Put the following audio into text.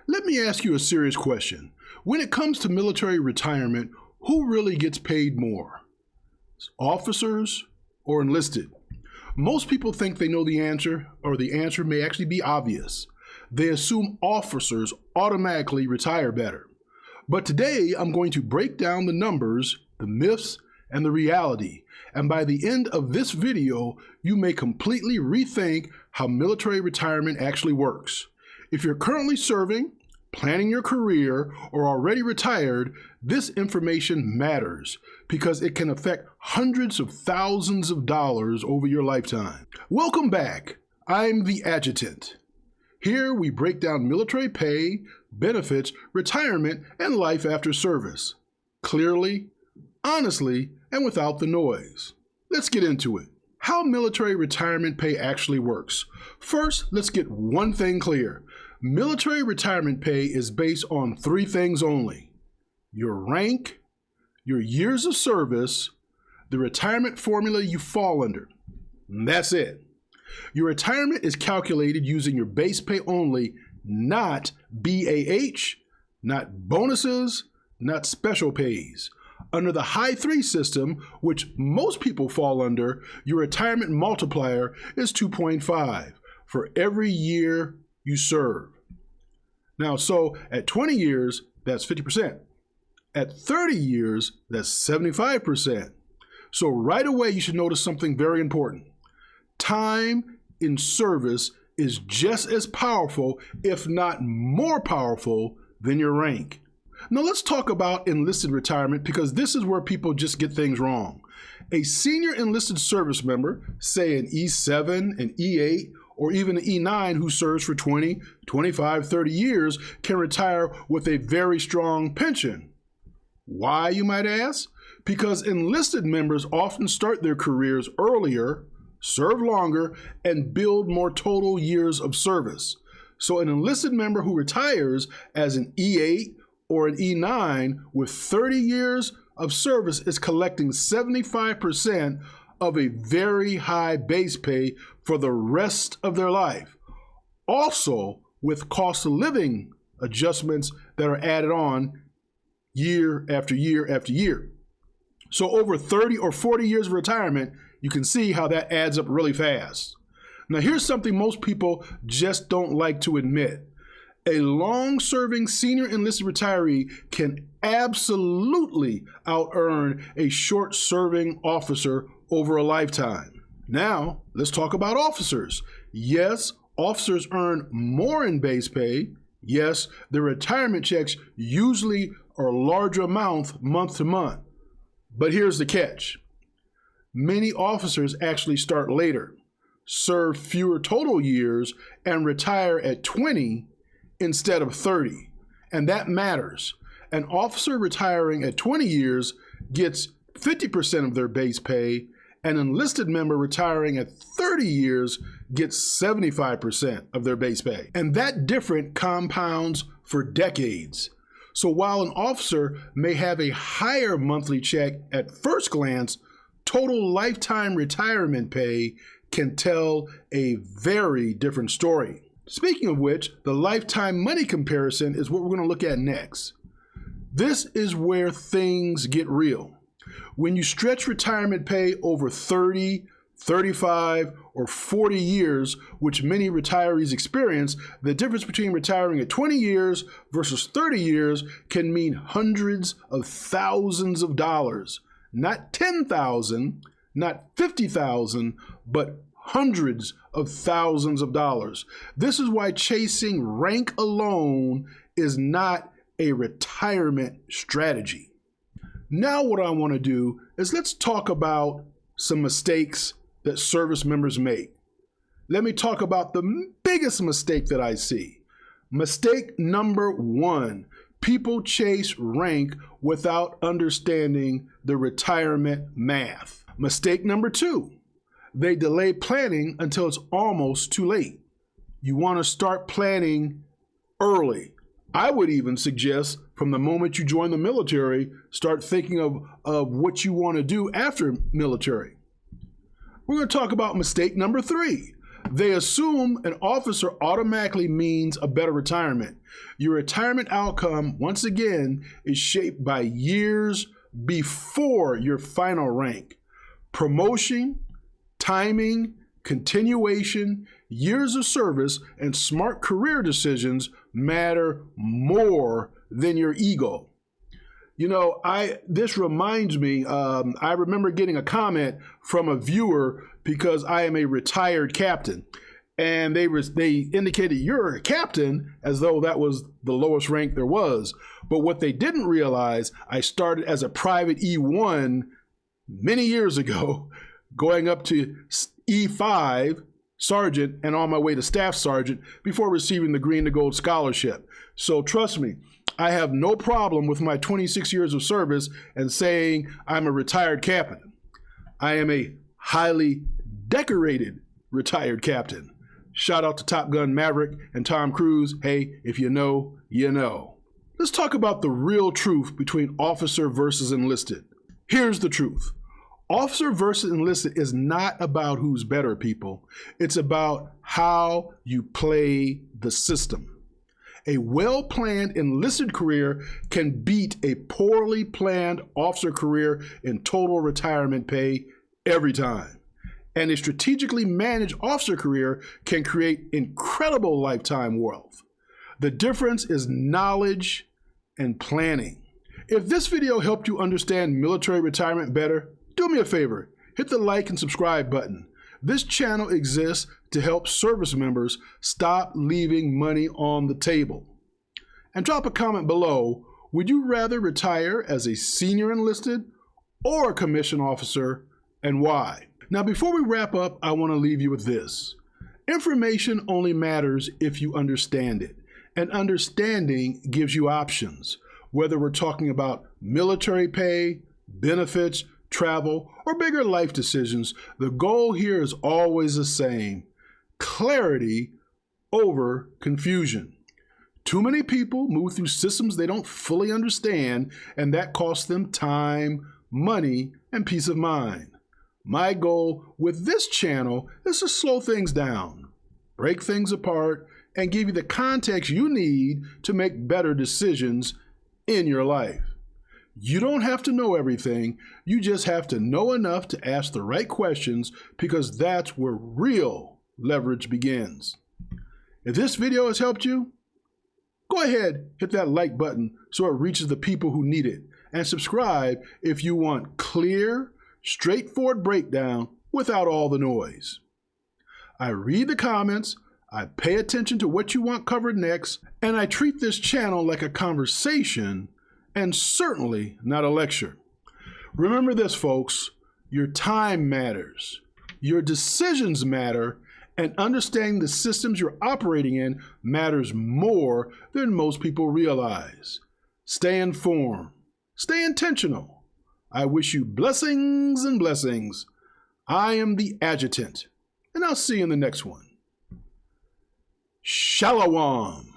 Let me ask you a serious question. When it comes to military retirement, who really gets paid more? Officers or enlisted? Most people think they know the answer, or the answer may actually be obvious. They assume officers automatically retire better. But today, I'm going to break down the numbers, the myths, and the reality. And by the end of this video, you may completely rethink how military retirement actually works. If you're currently serving, planning your career, or already retired, this information matters because it can affect hundreds of thousands of dollars over your lifetime. Welcome back. I'm the Adjutant. Here we break down military pay, benefits, retirement, and life after service. Clearly, honestly, and without the noise. Let's get into it. How military retirement pay actually works. First, let's get one thing clear. Military retirement pay is based on three things only: your rank, your years of service, the retirement formula you fall under. And that's it. Your retirement is calculated using your base pay only, not BAH, not bonuses, not special pays. Under the High 3 system, which most people fall under, your retirement multiplier is 2.5 for every year you serve. Now, so at 20 years, that's 50%. At 30 years, that's 75%. So right away, you should notice something very important. Time in service is just as powerful, if not more powerful, than your rank. Now let's talk about enlisted retirement, because this is where people just get things wrong. A senior enlisted service member, say an E7, an E8, or even an E9 who serves for 20, 25, 30 years can retire with a very strong pension. Why, you might ask? Because enlisted members often start their careers earlier, serve longer, and build more total years of service. So an enlisted member who retires as an E8 or an E9 with 30 years of service is collecting 75% of a very high base pay for the rest of their life. Also, with cost of living adjustments that are added on year after year after year. So over 30 or 40 years of retirement, you can see how that adds up really fast. Now here's something most people just don't like to admit. A long-serving senior enlisted retiree can absolutely out-earn a short-serving officer over a lifetime. Now, let's talk about officers. Yes, officers earn more in base pay. Yes, their retirement checks usually are a larger amount month to month. But here's the catch. Many officers actually start later, serve fewer total years, and retire at 20 instead of 30. And that matters. An officer retiring at 20 years gets 50% of their base pay. An enlisted member retiring at 30 years gets 75% of their base pay. And that difference compounds for decades. So while an officer may have a higher monthly check at first glance, total lifetime retirement pay can tell a very different story. Speaking of which, the lifetime money comparison is what we're going to look at next. This is where things get real. When you stretch retirement pay over 30, 35, or 40 years, which many retirees experience, the difference between retiring at 20 years versus 30 years can mean hundreds of thousands of dollars. Not 10,000, not 50,000, but hundreds of thousands of dollars. This is why chasing rank alone is not a retirement strategy. Now what I want to do is let's talk about some mistakes that service members make. Let me talk about the biggest mistake that I see. Mistake number one, people chase rank without understanding the retirement math. Mistake number two, they delay planning until it's almost too late. You want to start planning early. I would even suggest from the moment you join the military, start thinking of what you want to do after military. We're going to talk about mistake number three. They assume an officer automatically means a better retirement. Your retirement outcome, once again, is shaped by years before your final rank. Promotion, timing, continuation, years of service, and smart career decisions matter more than your ego. You know, this reminds me, I remember getting a comment from a viewer because I am a retired captain. And they indicated you're a captain as though that was the lowest rank there was. But what they didn't realize, I started as a private E1 many years ago, going up to E5 sergeant and on my way to staff sergeant before receiving the Green to Gold scholarship. So trust me, I have no problem with my 26 years of service and saying I'm a retired captain. I am a highly decorated retired captain. Shout out to Top Gun Maverick and Tom Cruise. Hey, if you know, you know. Let's talk about the real truth between officer versus enlisted. Here's the truth. Officer versus enlisted is not about who's better, people. It's about how you play the system. A well-planned enlisted career can beat a poorly planned officer career in total retirement pay every time. And a strategically managed officer career can create incredible lifetime wealth. The difference is knowledge and planning. If this video helped you understand military retirement better, do me a favor, hit the like and subscribe button. This channel exists to help service members stop leaving money on the table. And drop a comment below, would you rather retire as a senior enlisted or a commissioned officer, and why? Now, before we wrap up, I want to leave you with this. Information only matters if you understand it, and understanding gives you options, whether we're talking about military pay, benefits, travel, or bigger life decisions. The goal here is always the same: clarity over confusion. Too many people move through systems they don't fully understand, and that costs them time, money, and peace of mind. My goal with this channel is to slow things down, break things apart, and give you the context you need to make better decisions in your life. You don't have to know everything. You just have to know enough to ask the right questions, because that's where real leverage begins. If this video has helped you, go ahead, hit that like button so it reaches the people who need it, and subscribe if you want clear, straightforward breakdown without all the noise. I read the comments, I pay attention to what you want covered next, and I treat this channel like a conversation and certainly not a lecture. Remember this, folks, your time matters, your decisions matter, and understanding the systems you're operating in matters more than most people realize. Stay informed, stay intentional. I wish you blessings and blessings. I am the Adjutant, and I'll see you in the next one. Shalom.